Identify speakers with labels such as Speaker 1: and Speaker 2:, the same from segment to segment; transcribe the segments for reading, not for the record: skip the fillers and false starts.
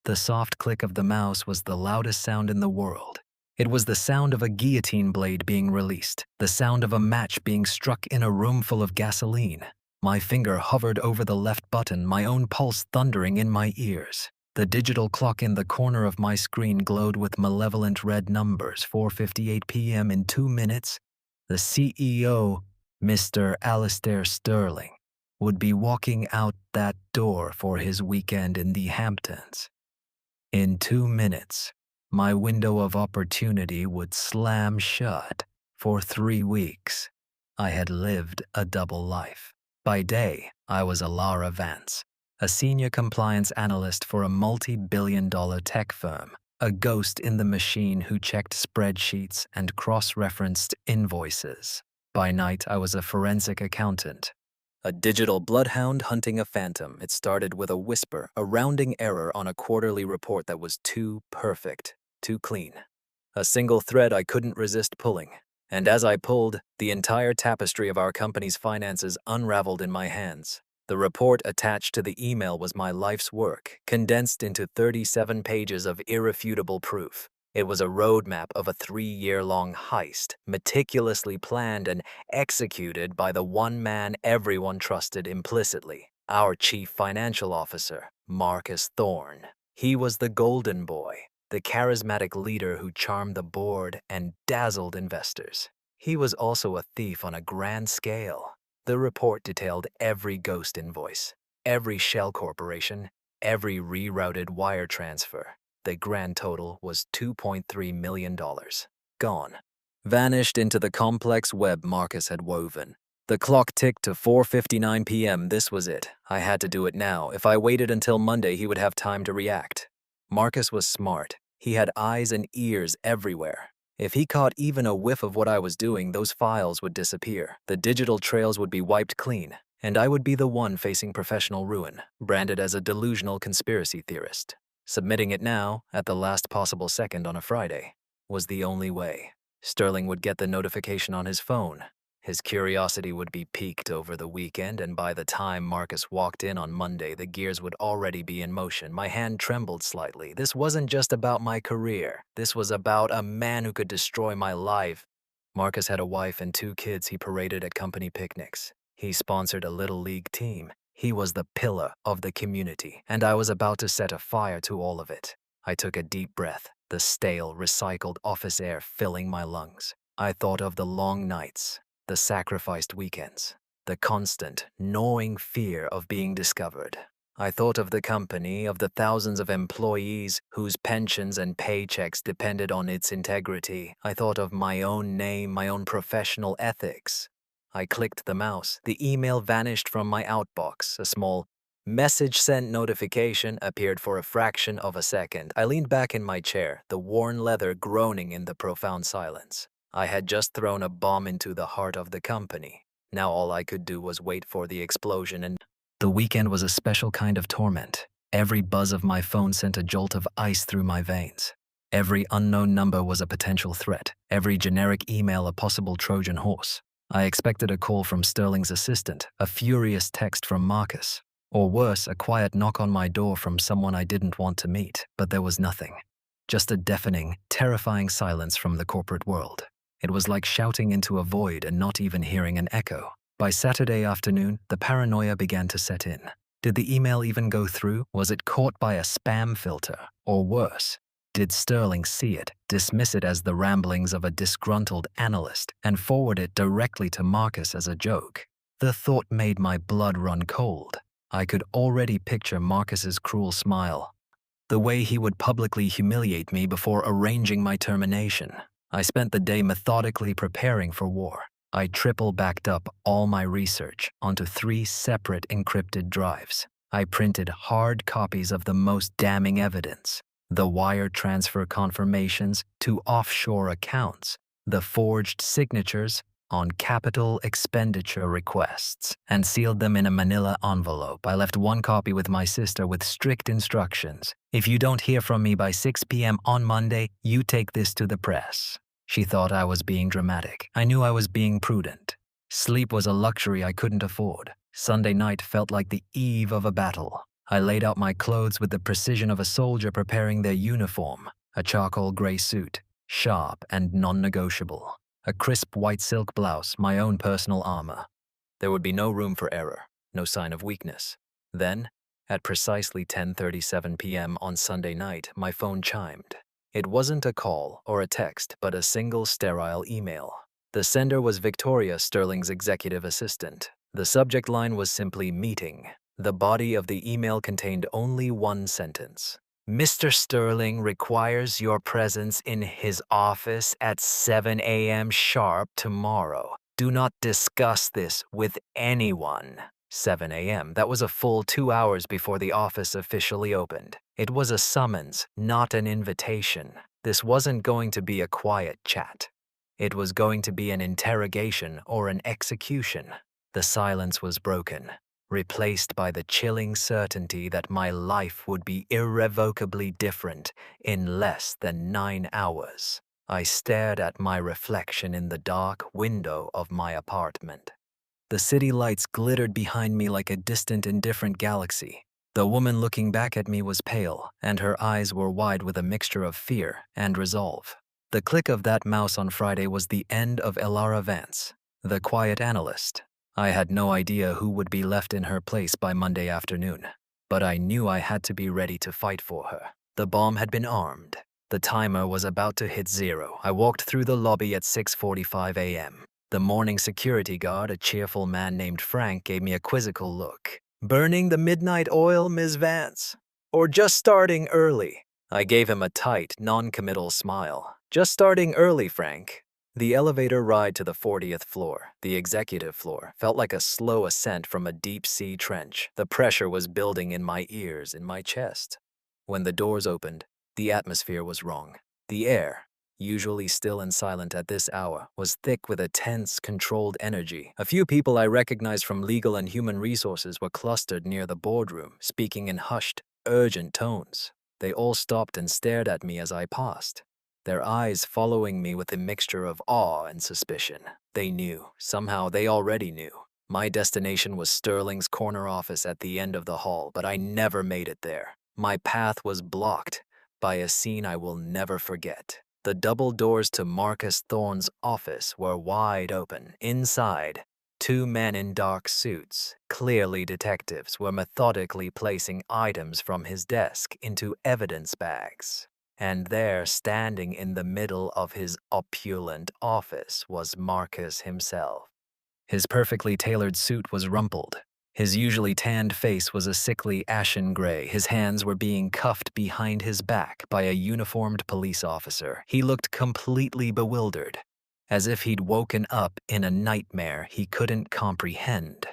Speaker 1: The soft click of the mouse was the loudest sound in the world. It was the sound of a guillotine blade being released, the sound of a match being struck in a room full of gasoline. My finger hovered over the left button, my own pulse thundering in my ears. The digital clock in the corner of my screen glowed with malevolent red numbers. 4:58 p.m. in 2 minutes. The CEO, Mr. Alistair Sterling, would be walking out that door for his weekend in the Hamptons. In 2 minutes, my window of opportunity would slam shut. For 3 weeks, I had lived a double life. By day, I was a Lara Vance, a senior compliance analyst for a multi-billion-dollar tech firm, a ghost in the machine who checked spreadsheets and cross-referenced invoices. By night, I was a forensic accountant, a digital bloodhound hunting a phantom. It started with a whisper, a rounding error on a quarterly report that was too perfect, too clean. A single thread I couldn't resist pulling. And as I pulled, the entire tapestry of our company's finances unraveled in my hands. The report attached to the email was my life's work, condensed into 37 pages of irrefutable proof. It was a roadmap of a 3-year-long heist, meticulously planned and executed by the one man everyone trusted implicitly, our chief financial officer, Marcus Thorne. He was the golden boy, the charismatic leader who charmed the board and dazzled investors. He was also a thief on a grand scale. The report detailed every ghost invoice, every shell corporation, every rerouted wire transfer. The grand total was $2.3 million. Gone. Vanished into the complex web Marcus had woven. The clock ticked to 4:59 p.m. This was it. I had to do it now. If I waited until Monday, he would have time to react. Marcus was smart. He had eyes and ears everywhere. If he caught even a whiff of what I was doing, those files would disappear. The digital trails would be wiped clean, and I would be the one facing professional ruin, branded as a delusional conspiracy theorist. Submitting it now, at the last possible second on a Friday, was the only way. Sterling would get the notification on his phone. His curiosity would be piqued over the weekend, and by the time Marcus walked in on Monday, the gears would already be in motion. My hand trembled slightly. This wasn't just about my career. This was about a man who could destroy my life. Marcus had a wife and 2 kids he paraded at company picnics. He sponsored a little league team. He was the pillar of the community, and I was about to set a fire to all of it. I took a deep breath, the stale, recycled office air filling my lungs. I thought of the long nights, the sacrificed weekends, the constant, gnawing fear of being discovered. I thought of the company, of the thousands of employees whose pensions and paychecks depended on its integrity. I thought of my own name, my own professional ethics. I clicked the mouse. The email vanished from my outbox. A small message sent notification appeared for a fraction of a second. I leaned back in my chair, the worn leather groaning in the profound silence. I had just thrown a bomb into the heart of the company. Now all I could do was wait for the explosion, and the weekend was a special kind of torment. Every buzz of my phone sent a jolt of ice through my veins. Every unknown number was a potential threat. Every generic email a possible Trojan horse. I expected a call from Sterling's assistant, a furious text from Marcus, or worse, a quiet knock on my door from someone I didn't want to meet, but there was nothing. Just a deafening, terrifying silence from the corporate world. It was like shouting into a void and not even hearing an echo. By Saturday afternoon, the paranoia began to set in. Did the email even go through? Was it caught by a spam filter? Or worse, did Sterling see it, dismiss it as the ramblings of a disgruntled analyst, and forward it directly to Marcus as a joke? The thought made my blood run cold. I could already picture Marcus's cruel smile, the way he would publicly humiliate me before arranging my termination. I spent the day methodically preparing for war. I triple-backed up all my research onto 3 separate encrypted drives. I printed hard copies of the most damning evidence, the wire transfer confirmations to offshore accounts, the forged signatures on capital expenditure requests, and sealed them in a manila envelope. I left 1 copy with my sister with strict instructions. If you don't hear from me by 6 p.m. on Monday, you take this to the press. She thought I was being dramatic. I knew I was being prudent. Sleep was a luxury I couldn't afford. Sunday night felt like the eve of a battle. I laid out my clothes with the precision of a soldier preparing their uniform, a charcoal gray suit, sharp and non-negotiable, a crisp white silk blouse, my own personal armor. There would be no room for error, no sign of weakness. Then, at precisely 10:37 p.m. on Sunday night, my phone chimed. It wasn't a call or a text, but a single sterile email. The sender was Victoria Sterling's executive assistant. The subject line was simply meeting. The body of the email contained only one sentence. Mr. Sterling requires your presence in his office at 7 a.m. sharp tomorrow. Do not discuss this with anyone. 7 a.m. That was a full 2 hours before the office officially opened. It was a summons, not an invitation. This wasn't going to be a quiet chat. It was going to be an interrogation or an execution. The silence was broken, replaced by the chilling certainty that my life would be irrevocably different in less than 9 hours. I stared at my reflection in the dark window of my apartment. The city lights glittered behind me like a distant, indifferent galaxy. The woman looking back at me was pale, and her eyes were wide with a mixture of fear and resolve. The click of that mouse on Friday was the end of Elara Vance, the quiet analyst. I had no idea who would be left in her place by Monday afternoon, but I knew I had to be ready to fight for her. The bomb had been armed. The timer was about to hit 0. I walked through the lobby at 6:45 a.m. The morning security guard, a cheerful man named Frank, gave me a quizzical look. "Burning the midnight oil, Ms. Vance? Or just starting early?" I gave him a tight, non-committal smile. "Just starting early, Frank." The elevator ride to the 40th floor, the executive floor, felt like a slow ascent from a deep-sea trench. The pressure was building in my ears, in my chest. When the doors opened, the atmosphere was wrong. The air, usually still and silent at this hour, was thick with a tense, controlled energy. A few people I recognized from legal and human resources were clustered near the boardroom, speaking in hushed, urgent tones. They all stopped and stared at me as I passed, their eyes following me with a mixture of awe and suspicion. They knew, somehow they already knew. My destination was Sterling's corner office at the end of the hall, but I never made it there. My path was blocked by a scene I will never forget. The double doors to Marcus Thorne's office were wide open. Inside, 2 men in dark suits, clearly detectives, were methodically placing items from his desk into evidence bags. And there, standing in the middle of his opulent office, was Marcus himself. His perfectly tailored suit was rumpled. His usually tanned face was a sickly ashen gray. His hands were being cuffed behind his back by a uniformed police officer. He looked completely bewildered, as if he'd woken up in a nightmare he couldn't comprehend.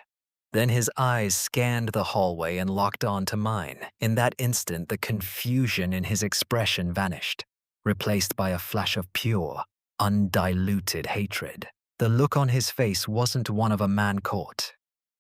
Speaker 1: Then his eyes scanned the hallway and locked onto mine. In that instant, the confusion in his expression vanished, replaced by a flash of pure, undiluted hatred. The look on his face wasn't one of a man caught.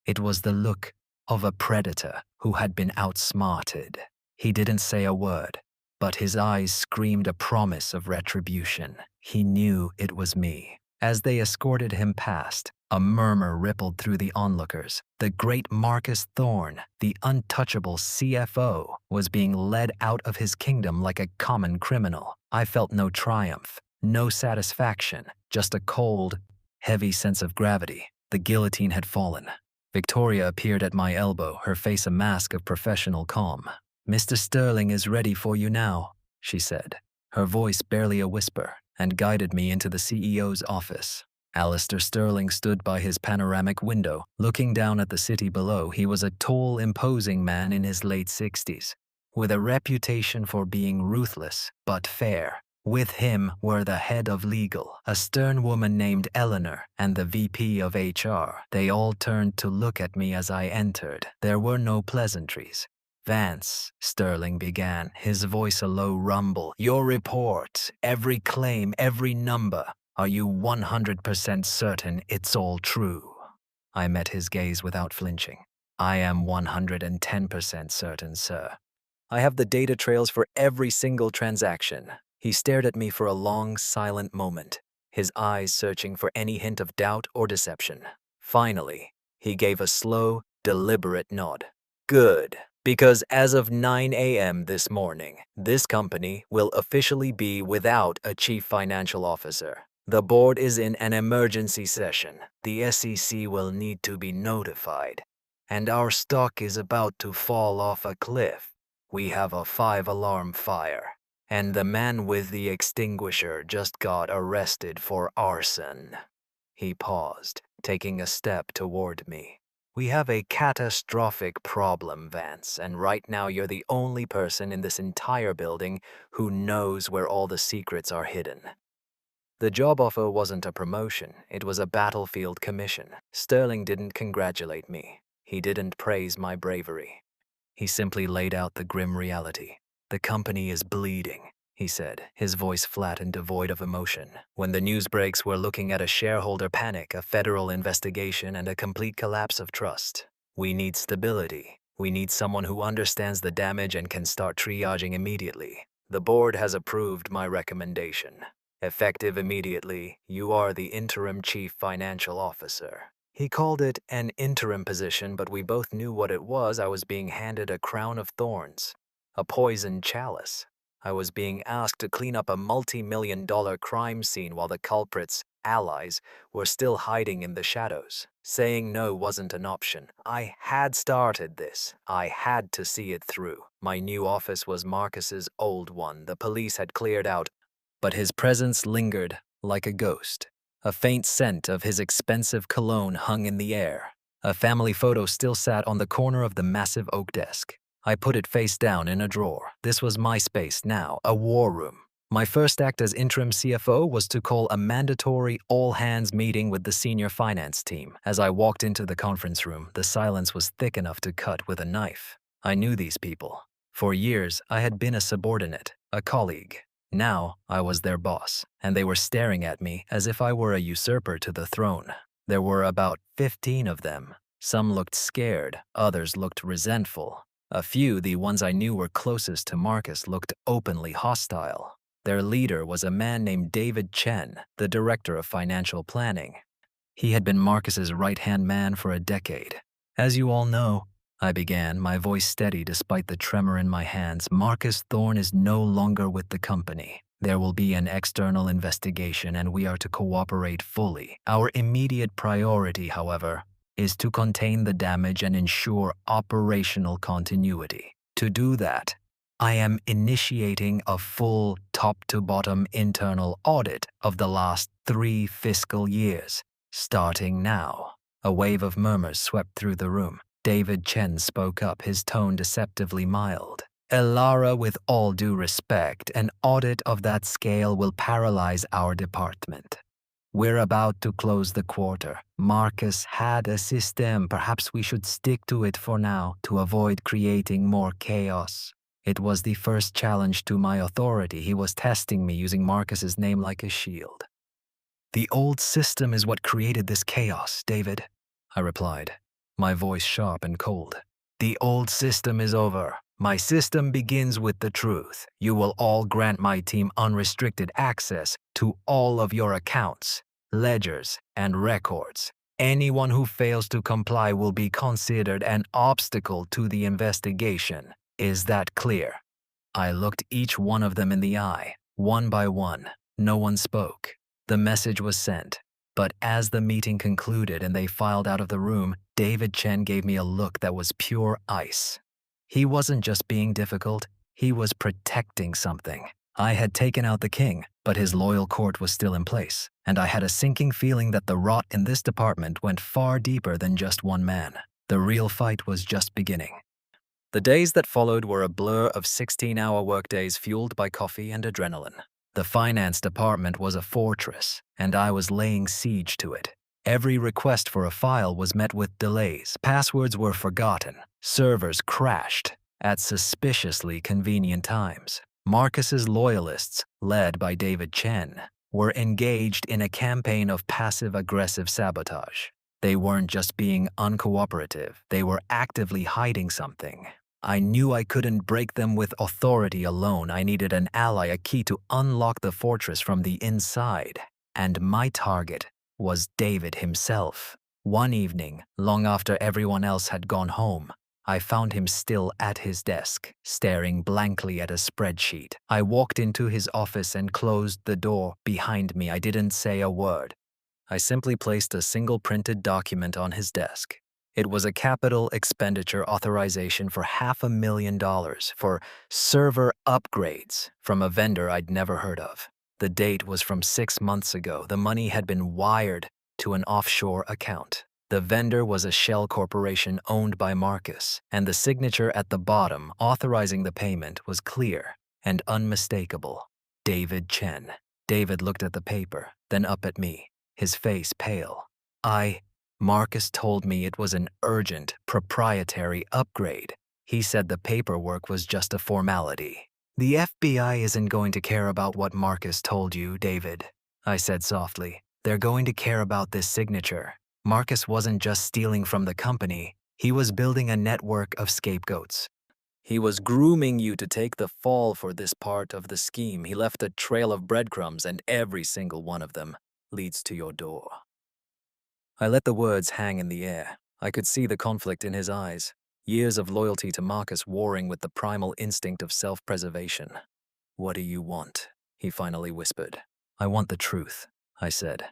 Speaker 1: It was the look of a predator who had been outsmarted. He didn't say a word, but his eyes screamed a promise of retribution. He knew it was me. As they escorted him past, a murmur rippled through the onlookers. The great Marcus Thorne, the untouchable CFO, was being led out of his kingdom like a common criminal. I felt no triumph, no satisfaction, just a cold, heavy sense of gravity. The guillotine had fallen. Victoria appeared at my elbow, her face a mask of professional calm. "Mr. Sterling is ready for you now," she said, her voice barely a whisper, and guided me into the CEO's office. Alistair Sterling stood by his panoramic window, looking down at the city below. He was a tall, imposing man in his late 60s, with a reputation for being ruthless but fair. With him were the head of legal, a stern woman named Eleanor, and the VP of HR. They all turned to look at me as I entered. There were no pleasantries. "Vance," Sterling began, his voice a low rumble. "Your report, every claim, every number. Are you 100% certain it's all true?" I met his gaze without flinching. "I am 110% certain, sir. I have the data trails for every single transaction." He stared at me for a long, silent moment, his eyes searching for any hint of doubt or deception. Finally, he gave a slow, deliberate nod. "Good. Because as of 9 a.m. this morning, this company will officially be without a chief financial officer. The board is in an emergency session. The SEC will need to be notified. And our stock is about to fall off a cliff. We have a 5-alarm fire. And the man with the extinguisher just got arrested for arson. He paused, taking a step toward me. We have a catastrophic problem, Vance, and right now you're the only person in this entire building who knows where all the secrets are hidden. The job offer wasn't a promotion, it was a battlefield commission. Sterling didn't congratulate me. He didn't praise my bravery. He simply laid out the grim reality. The company is bleeding, he said, his voice flat and devoid of emotion. When the news breaks, we're looking at a shareholder panic, a federal investigation, and a complete collapse of trust. We need stability. We need someone who understands the damage and can start triaging immediately. The board has approved my recommendation. Effective immediately, you are the interim chief financial officer. He called it an interim position, but we both knew what it was. I was being handed a crown of thorns, a poisoned chalice. I was being asked to clean up a multi-million-dollar crime scene while the culprits, allies, were still hiding in the shadows. Saying no wasn't an option. I had started this. I had to see it through. My new office was Marcus's old one. The police had cleared out, but his presence lingered like a ghost. A faint scent of his expensive cologne hung in the air. A family photo still sat on the corner of the massive oak desk. I put it face down in a drawer. This was my space now, a war room. My first act as interim CFO was to call a mandatory all-hands meeting with the senior finance team. As I walked into the conference room, the silence was thick enough to cut with a knife. I knew these people. For years, I had been a subordinate, a colleague. Now, I was their boss, and they were staring at me as if I were a usurper to the throne. There were about 15 of them. Some looked scared, others looked resentful. A few, the ones I knew were closest to Marcus, looked openly hostile. Their leader was a man named David Chen, the director of financial planning. He had been Marcus's right-hand man for a decade. As you all know, I began, my voice steady despite the tremor in my hands, Marcus Thorne is no longer with the company. There will be an external investigation and we are to cooperate fully. Our immediate priority, however, is to contain the damage and ensure operational continuity. To do that, I am initiating a full top-to-bottom internal audit of the last 3 fiscal years, starting now. A wave of murmurs swept through the room. David Chen spoke up, his tone deceptively mild. Elara, with all due respect, an audit of that scale will paralyze our department. We're about to close the quarter. Marcus had a system. Perhaps we should stick to it for now to avoid creating more chaos. It was the first challenge to my authority. He was testing me using Marcus's name like a shield. The old system is what created this chaos, David, I replied, my voice sharp and cold. The old system is over. My system begins with the truth. You will all grant my team unrestricted access to all of your accounts, ledgers, and records. Anyone who fails to comply will be considered an obstacle to the investigation. Is that clear? I looked each one of them in the eye, one by one. No one spoke. The message was sent. But as the meeting concluded and they filed out of the room, David Chen gave me a look that was pure ice. He wasn't just being difficult, he was protecting something. I had taken out the king, but his loyal court was still in place, and I had a sinking feeling that the rot in this department went far deeper than just one man. The real fight was just beginning. The days that followed were a blur of 16-hour workdays fueled by coffee and adrenaline. The finance department was a fortress, and I was laying siege to it. Every request for a file was met with delays. Passwords were forgotten. Servers crashed at suspiciously convenient times. Marcus's loyalists, led by David Chen, were engaged in a campaign of passive-aggressive sabotage. They weren't just being uncooperative, they were actively hiding something. I knew I couldn't break them with authority alone. I needed an ally, a key to unlock the fortress from the inside. And my target was David himself. One evening, long after everyone else had gone home, I found him still at his desk, staring blankly at a spreadsheet. I walked into his office and closed the door behind me. I didn't say a word. I simply placed a single printed document on his desk. It was a capital expenditure authorization for $500,000 for server upgrades from a vendor I'd never heard of. The date was from 6 months ago. The money had been wired to an offshore account. The vendor was a shell corporation owned by Marcus, and the signature at the bottom authorizing the payment was clear and unmistakable. David Chen. David looked at the paper, then up at me, his face pale. Marcus told me it was an urgent, proprietary upgrade. He said the paperwork was just a formality. The FBI isn't going to care about what Marcus told you, David, I said softly. They're going to care about this signature. Marcus wasn't just stealing from the company. He was building a network of scapegoats. He was grooming you to take the fall for this part of the scheme. He left a trail of breadcrumbs, and every single one of them leads to your door. I let the words hang in the air. I could see the conflict in his eyes, years of loyalty to Marcus warring with the primal instinct of self-preservation. "What do you want?" he finally whispered. "I want the truth," I said.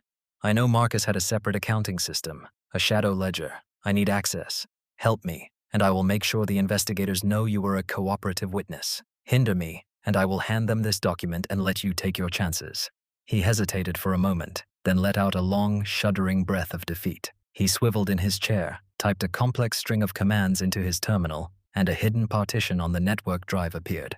Speaker 1: "I know Marcus had a separate accounting system, a shadow ledger. I need access. Help me, and I will make sure the investigators know you were a cooperative witness. Hinder me, and I will hand them this document and let you take your chances." He hesitated for a moment, then let out a long, shuddering breath of defeat. He swiveled in his chair, typed a complex string of commands into his terminal, and a hidden partition on the network drive appeared.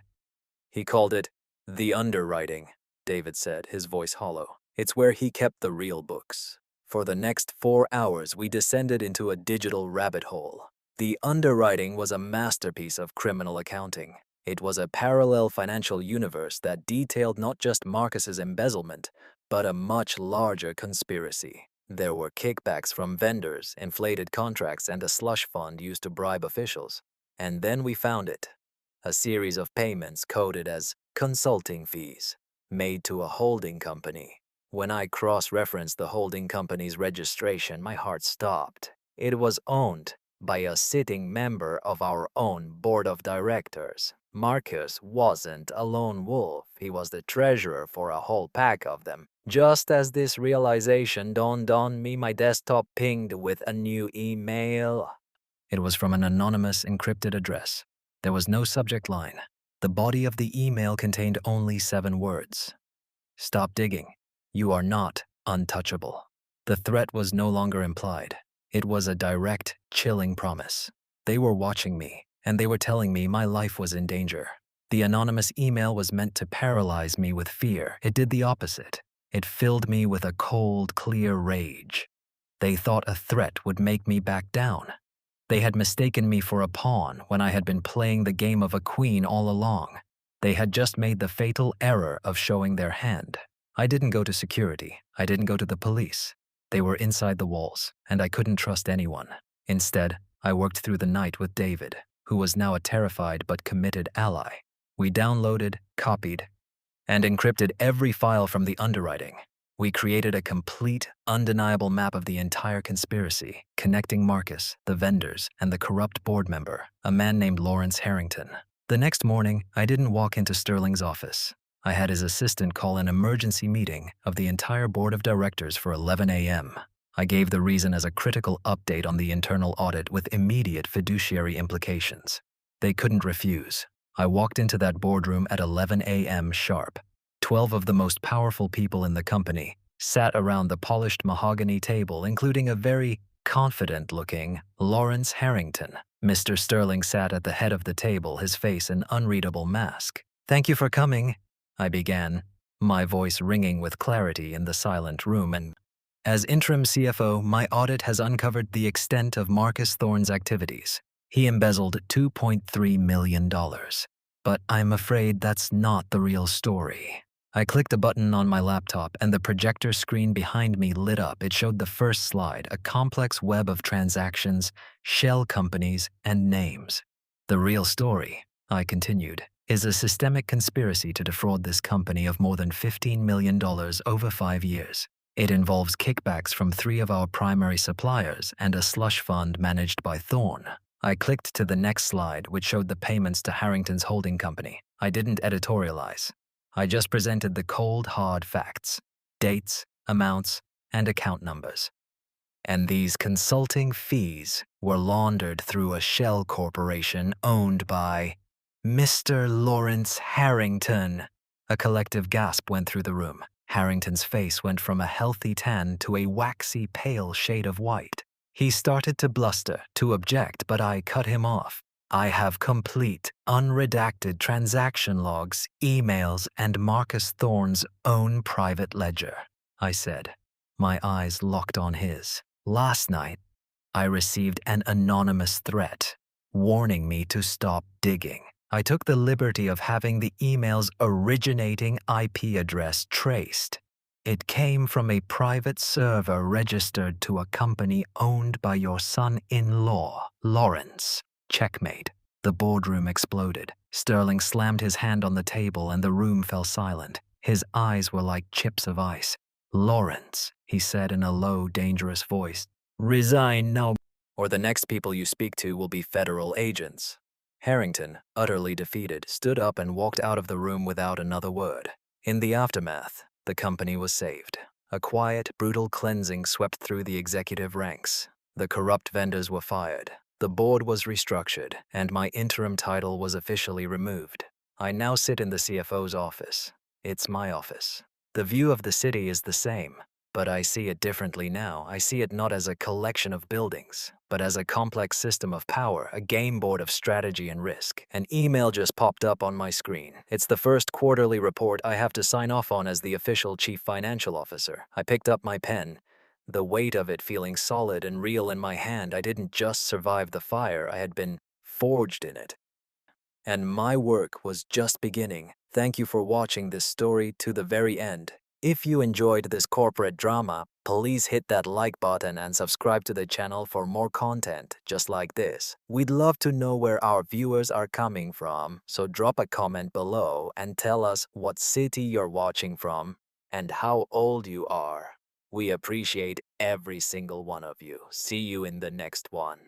Speaker 1: "He called it the underwriting," David said, his voice hollow. "It's where he kept the real books." For the next 4 hours, we descended into a digital rabbit hole. The underwriting was a masterpiece of criminal accounting. It was a parallel financial universe that detailed not just Marcus's embezzlement, but a much larger conspiracy. There were kickbacks from vendors, inflated contracts, and a slush fund used to bribe officials. And then we found it. A series of payments coded as consulting fees, made to a holding company. When I cross-referenced the holding company's registration, my heart stopped. It was owned by a sitting member of our own board of directors. Marcus wasn't a lone wolf. He was the treasurer for a whole pack of them. Just as this realization dawned on me, my desktop pinged with a new email. It was from an anonymous, encrypted address. There was no subject line. The body of the email contained only 7 words. "Stop digging. You are not untouchable." The threat was no longer implied. It was a direct, chilling promise. They were watching me, and they were telling me my life was in danger. The anonymous email was meant to paralyze me with fear. It did the opposite. It filled me with a cold, clear rage. They thought a threat would make me back down. They had mistaken me for a pawn when I had been playing the game of a queen all along. They had just made the fatal error of showing their hand. I didn't go to security. I didn't go to the police. They were inside the walls, and I couldn't trust anyone. Instead, I worked through the night with David, who was now a terrified but committed ally. We downloaded, copied, and encrypted every file from the underwriting. We created a complete, undeniable map of the entire conspiracy, connecting Marcus, the vendors, and the corrupt board member, a man named Lawrence Harrington. The next morning, I didn't walk into Sterling's office. I had his assistant call an emergency meeting of the entire board of directors for 11 a.m. I gave the reason as a critical update on the internal audit with immediate fiduciary implications. They couldn't refuse. I walked into that boardroom at 11 a.m. sharp. 12 of the most powerful people in the company sat around the polished mahogany table, including a very confident-looking Lawrence Harrington. Mr. Sterling sat at the head of the table, his face an unreadable mask. "Thank you for coming," I began, my voice ringing with clarity in the silent room, and as interim CFO, my audit has uncovered the extent of Marcus Thorne's activities. He embezzled $2.3 million. But I'm afraid that's not the real story. I clicked a button on my laptop and the projector screen behind me lit up. It showed the first slide, a complex web of transactions, shell companies, and names. "The real story," I continued, "is a systemic conspiracy to defraud this company of more than $15 million over 5 years. It involves kickbacks from 3 of our primary suppliers and a slush fund managed by Thorne. I clicked to the next slide, which showed the payments to Harrington's holding company. I didn't editorialize. I just presented the cold, hard facts: dates, amounts, and account numbers. And these consulting fees were laundered through a shell corporation owned by Mr. Lawrence Harrington. A collective gasp went through the room. Harrington's face went from a healthy tan to a waxy pale shade of white. He started to bluster, to object, but I cut him off. I have complete, unredacted transaction logs, emails, and Marcus Thorne's own private ledger, I said. My eyes locked on his. Last night, I received an anonymous threat, warning me to stop digging. I took the liberty of having the email's originating IP address traced. It came from a private server registered to a company owned by your son-in-law, Lawrence. Checkmate. The boardroom exploded. Sterling slammed his hand on the table and the room fell silent. His eyes were like chips of ice. Lawrence, he said in a low, dangerous voice, resign now, or the next people you speak to will be federal agents. Harrington, utterly defeated, stood up and walked out of the room without another word. In the aftermath, the company was saved. A quiet, brutal cleansing swept through the executive ranks. The corrupt vendors were fired. The board was restructured, and my interim title was officially removed. I now sit in the CFO's office. It's my office. The view of the city is the same, but I see it differently now. I see it not as a collection of buildings, but as a complex system of power, a game board of strategy and risk. An email just popped up on my screen. It's the first quarterly report I have to sign off on as the official chief financial officer. I picked up my pen, the weight of it feeling solid and real in my hand. I didn't just survive the fire, I had been forged in it. And my work was just beginning. Thank you for watching this story to the very end. If you enjoyed this corporate drama, please hit that like button and subscribe to the channel for more content just like this. We'd love to know where our viewers are coming from, so drop a comment below and tell us what city you're watching from and how old you are. We appreciate every single one of you. See you in the next one.